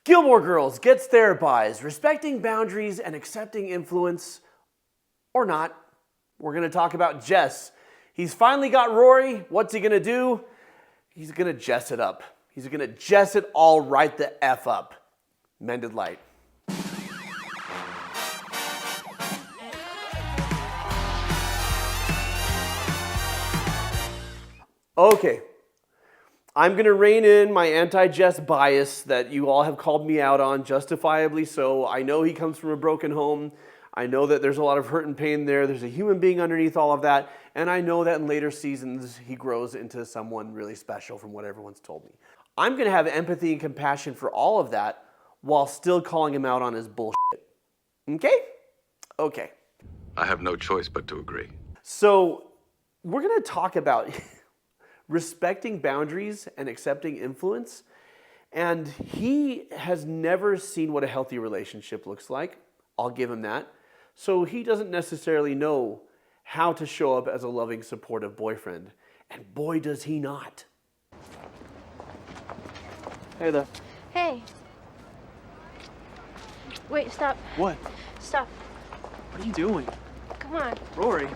Gilmore Girls gets therapized, respecting boundaries and accepting influence, or not. We're going to talk about Jess. He's finally got Rory. What's he going to do? He's going to Jess it up. He's going to Jess it all right the F up. Mended light. Okay. I'm going to rein in my anti-Jess bias that you all have called me out on, justifiably so. I know he comes from a broken home. I know that there's a lot of hurt and pain there. There's a human being underneath all of that. And I know that in later seasons, he grows into someone really special from what everyone's told me. I'm going to have empathy and compassion for all of that while still calling him out on his bullshit. Okay? Okay. I have no choice but to agree. So we're going to talk about respecting boundaries and accepting influence. And he has never seen what a healthy relationship looks like. I'll give him that. So he doesn't necessarily know how to show up as a loving, supportive boyfriend. And boy, does he not. Hey there. Hey. Wait, stop. What? Stop. What are you doing? Come on. Rory.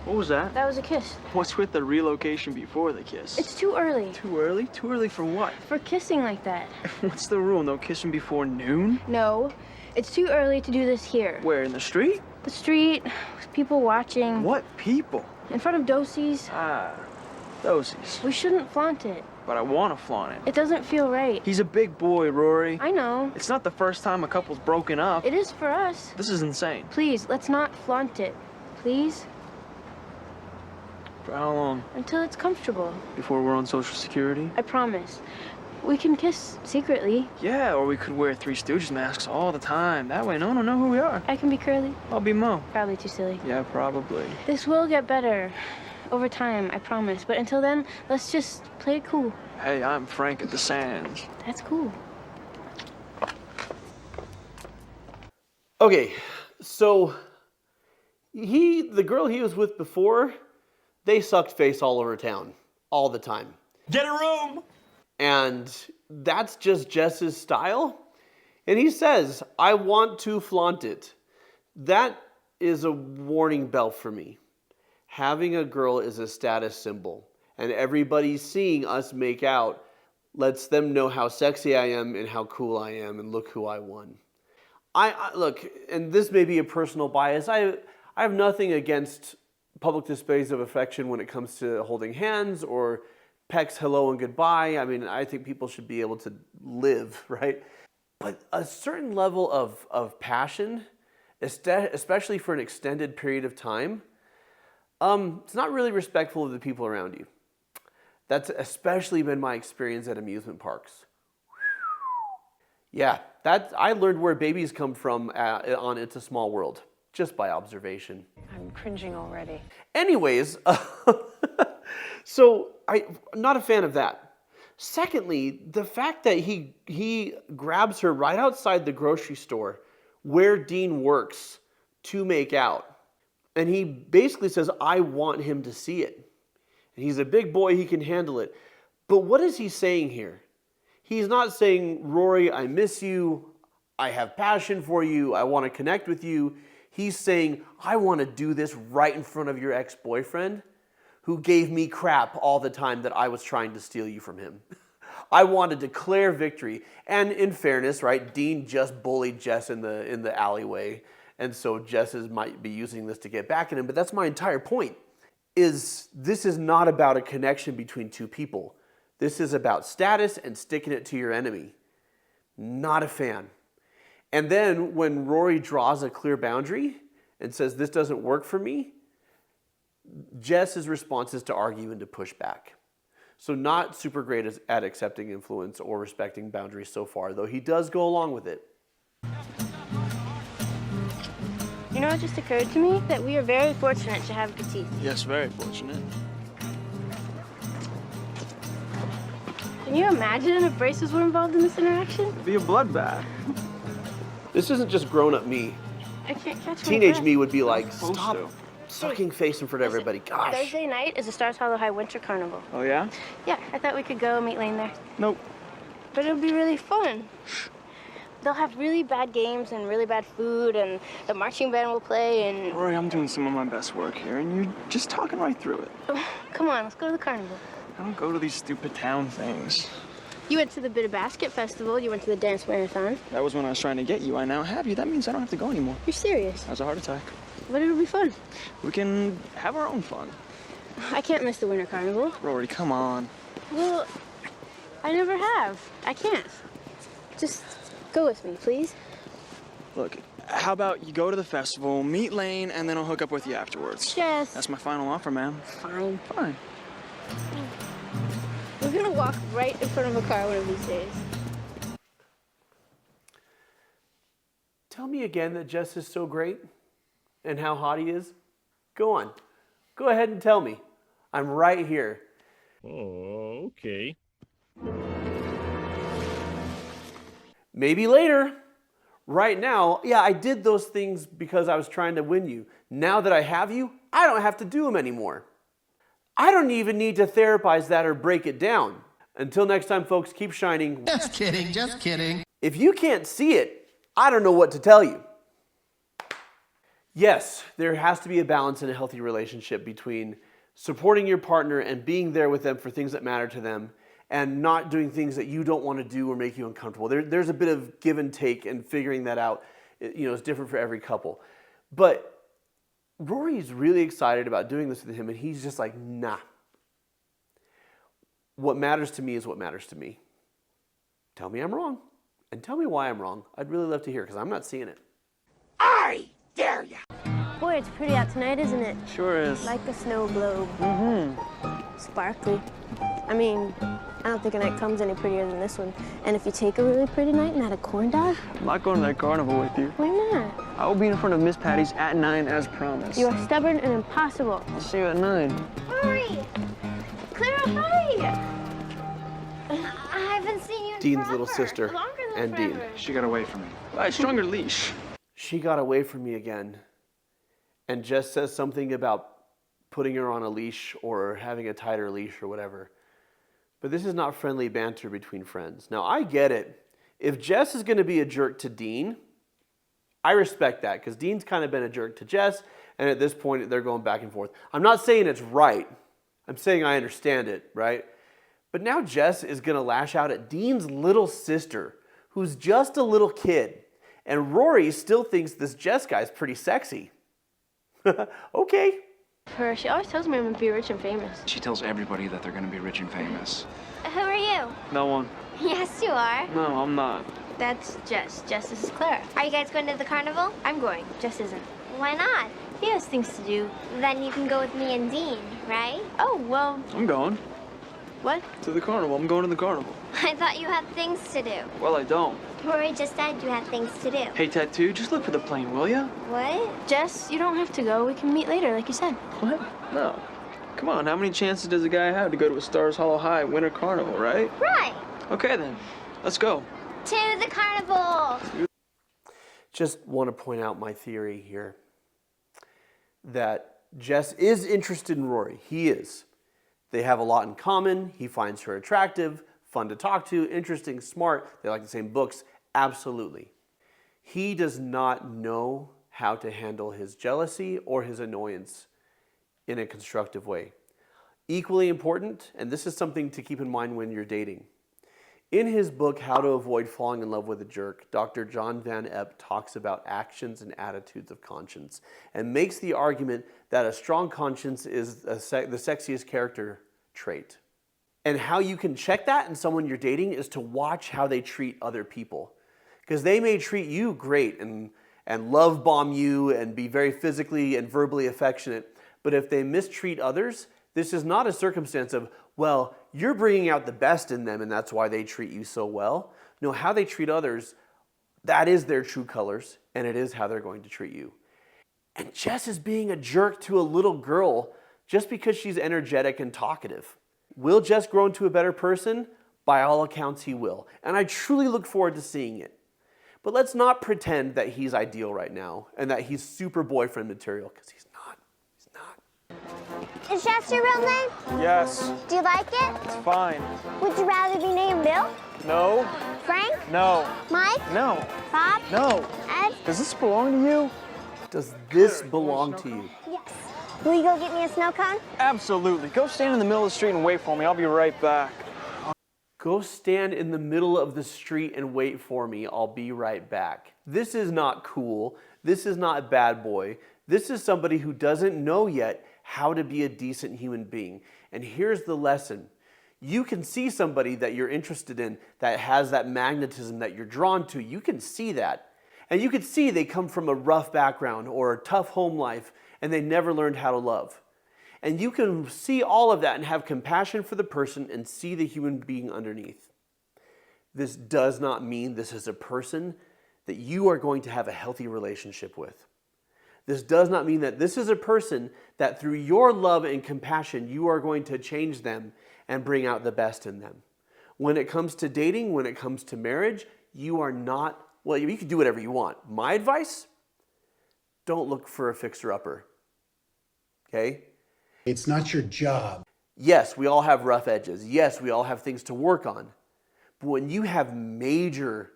What was that? That was a kiss. What's with the relocation before the kiss? It's too early. Too early? Too early for what? For kissing like that. What's the rule? No kissing before noon? No. It's too early to do this here. Where, in the street? The street, with people watching. What people? In front of Dosies. Ah, thosies. We shouldn't flaunt it. But I want to flaunt it. It doesn't feel right. He's a big boy, Rory. I know. It's not the first time a couple's broken up. It is for us. This is insane. Please, let's not flaunt it. Please? For how long? Until it's comfortable. Before we're on Social Security? I promise. We can kiss secretly. Yeah, or we could wear Three Stooges masks all the time. That way no one will know who we are. I can be Curly. I'll be Mo. Probably too silly. Yeah, probably. This will get better. Over time, I promise. But until then, let's just play it cool. Hey, I'm Frank at the Sands. That's cool. Okay, so the girl he was with before, they sucked face all over town, all the time. Get a room! And that's just Jess's style. And he says, I want to flaunt it. That is a warning bell for me. Having a girl is a status symbol. And everybody seeing us make out lets them know how sexy I am and how cool I am and look who I won. I look, and this may be a personal bias. I have nothing against public displays of affection when it comes to holding hands or pecks hello and goodbye. I mean, I think people should be able to live, right? But a certain level of passion, especially for an extended period of time, it's not really respectful of the people around you. That's especially been my experience at amusement parks. Yeah, I learned where babies come from on It's a Small World, just by observation. I'm cringing already. Anyways, so I'm not a fan of that. Secondly, the fact that he grabs her right outside the grocery store where Dean works to make out. And he basically says, I want him to see it. And he's a big boy, he can handle it. But what is he saying here? He's not saying, Rory, I miss you. I have passion for you. I want to connect with you. He's saying, I want to do this right in front of your ex-boyfriend who gave me crap all the time that I was trying to steal you from him. I want to declare victory. And in fairness, right, Dean just bullied Jess in the alleyway. And so Jess might be using this to get back at him. But that's my entire point, is this is not about a connection between two people. This is about status and sticking it to your enemy. Not a fan. And then when Rory draws a clear boundary and says, this doesn't work for me, Jess's response is to argue and to push back. So not super great at accepting influence or respecting boundaries so far, though he does go along with it. You know what just occurred to me? That we are very fortunate to have good teeth. Yes, very fortunate. Can you imagine if braces were involved in this interaction? It'd be a bloodbath. This isn't just grown-up me. I can't catch my Teenage breath. me would be like, Supposed stop to. sucking face in front of everybody. Gosh. Thursday night is the Stars Hollow High Winter Carnival. Oh, yeah? Yeah, I thought we could go meet Lane there. Nope. But it'll be really fun. They'll have really bad games and really bad food, and the marching band will play, and... Rory, I'm doing some of my best work here, and you're just talking right through it. Come on, let's go to the carnival. I don't go to these stupid town things. You went to the Bit of Basket Festival. You went to the dance marathon. That was when I was trying to get you. I now have you. That means I don't have to go anymore. You're serious? That was a heart attack. But it'll be fun. We can have our own fun. I can't miss the Winter Carnival. Rory, come on. Well, I never have. I can't. Just go with me, please. Look, how about you go to the festival, meet Lane, and then I'll hook up with you afterwards. Jess. That's my final offer, ma'am. Fine. Fine. We're gonna walk right in front of a car one of these days. Tell me again that Jess is so great and how hot he is. Go on. Go ahead and tell me. I'm right here. Oh, okay. Maybe later. Right now, yeah, I did those things because I was trying to win you. Now that I have you, I don't have to do them anymore. I don't even need to therapize that or break it down. Until next time, folks, keep shining. Just kidding, just kidding. If you can't see it, I don't know what to tell you. Yes, there has to be a balance in a healthy relationship between supporting your partner and being there with them for things that matter to them and not doing things that you don't want to do or make you uncomfortable. There's a bit of give and take and figuring that out. It's different for every couple. But Rory's really excited about doing this with him, and he's just like, nah. What matters to me is what matters to me. Tell me I'm wrong, and tell me why I'm wrong. I'd really love to hear, because I'm not seeing it. I dare ya! Boy, it's pretty out tonight, isn't it? Sure is. Like a snow globe. Mm-hmm. Sparkly. I mean, I don't think a night comes any prettier than this one. And if you take a really pretty night and add a corn dog, I'm not going to that carnival with you. why not? I will be in front of Miss Patty's at 9 as promised. You are stubborn and impossible. I'll see you at 9. Rory! Clara, hi! I haven't seen you in Dean's forever. little sister Longer than and Dean. forever. She got away from me. By a stronger leash. She got away from me again. And Jess says something about putting her on a leash or having a tighter leash or whatever. But this is not friendly banter between friends. Now, I get it. If Jess is going to be a jerk to Dean, I respect that because Dean's kind of been a jerk to Jess, and at this point, they're going back and forth. I'm not saying it's right. I'm saying I understand it, right? But now Jess is going to lash out at Dean's little sister, who's just a little kid. And Rory still thinks this Jess guy's pretty sexy. Okay. She always tells me I'm gonna be rich and famous. She tells everybody that they're going to be rich and famous. Who are you? No one. Yes, you are. No, I'm not. That's Jess. Jess, this is Clara. Are you guys going to the carnival? I'm going. Jess isn't. Why not? He has things to do. Then you can go with me and Dean, right? Oh, well, I'm going what? to the carnival. I'm going to the carnival. I thought you had things to do. Well, I don't. Rory just said you had things to do. Hey, Tattoo, just look for the plane, will ya? What? Jess, you don't have to go. We can meet later, like you said. What? No. Come on, how many chances does a guy have to go to a Stars Hollow High Winter Carnival, right? Right. Okay, then. Let's go. To the carnival. Just want to point out my theory here that Jess is interested in Rory. He is. They have a lot in common. He finds her attractive, fun to talk to, interesting, smart. They like the same books. Absolutely. He does not know how to handle his jealousy or his annoyance in a constructive way. Equally important, and this is something to keep in mind when you're dating. In his book, How to Avoid Falling in Love with a Jerk, Dr. John Van Epp talks about actions and attitudes of conscience and makes the argument that a strong conscience is the sexiest character trait. And how you can check that in someone you're dating is to watch how they treat other people. Because they may treat you great and love bomb you and be very physically and verbally affectionate, but if they mistreat others, this is not a circumstance of, well, you're bringing out the best in them and that's why they treat you so well. No, how they treat others, that is their true colors, and it is how they're going to treat you. And Jess is being a jerk to a little girl just because she's energetic and talkative. Will Jess grow into a better person? By all accounts, he will. And I truly look forward to seeing it. But let's not pretend that he's ideal right now and that he's super boyfriend material, because he's not. Is Jess your real name? Yes. Do you like it? It's fine. Would you rather be named Bill? No. Frank? No. Mike? No. Bob? No. Ed? Does this belong to you? Does this belong to you? Yes. Will you go get me a snow cone? Absolutely. Go stand in the middle of the street and wait for me. I'll be right back. Go stand in the middle of the street and wait for me. I'll be right back. This is not cool. This is not bad boy. This is somebody who doesn't know yet how to be a decent human being. And here's the lesson. You can see somebody that you're interested in that has that magnetism that you're drawn to. You can see that. And you can see they come from a rough background or a tough home life and they never learned how to love. And you can see all of that and have compassion for the person and see the human being underneath. This does not mean this is a person that you are going to have a healthy relationship with. This does not mean that this is a person that through your love and compassion, you are going to change them and bring out the best in them. When it comes to dating, when it comes to marriage, you are not, well, you can do whatever you want. My advice, don't look for a fixer-upper, okay? It's not your job. Yes, we all have rough edges. Yes, we all have things to work on. But when you have major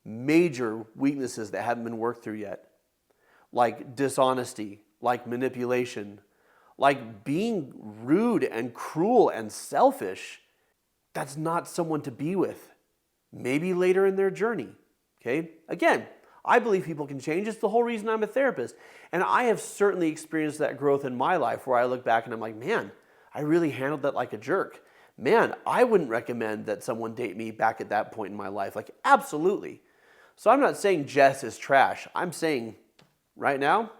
weaknesses that haven't been worked through yet, like dishonesty, like manipulation, like being rude and cruel and selfish, that's not someone to be with. Maybe later in their journey, okay? Again, I believe people can change. It's the whole reason I'm a therapist. And I have certainly experienced that growth in my life where I look back and I'm like, man, I really handled that like a jerk. Man, I wouldn't recommend that someone date me back at that point in my life. Like, absolutely. So I'm not saying Jess is trash. I'm saying right now,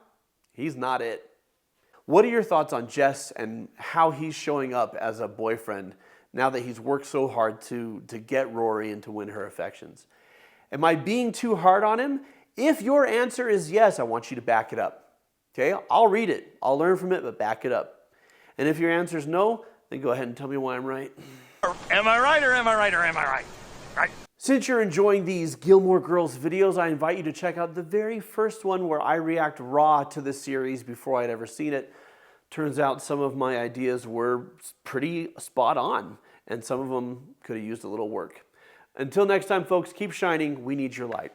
he's not it. What are your thoughts on Jess and how he's showing up as a boyfriend now that he's worked so hard to get Rory and to win her affections? Am I being too hard on him? If your answer is yes, I want you to back it up. Okay, I'll read it. I'll learn from it, but back it up. And if your answer is no, then go ahead and tell me why I'm right. Am I right or am I right or am I right? Right. Since you're enjoying these Gilmore Girls videos, I invite you to check out the very first one where I react raw to the series before I'd ever seen it. Turns out some of my ideas were pretty spot on, and some of them could have used a little work. Until next time, folks, keep shining. We need your light.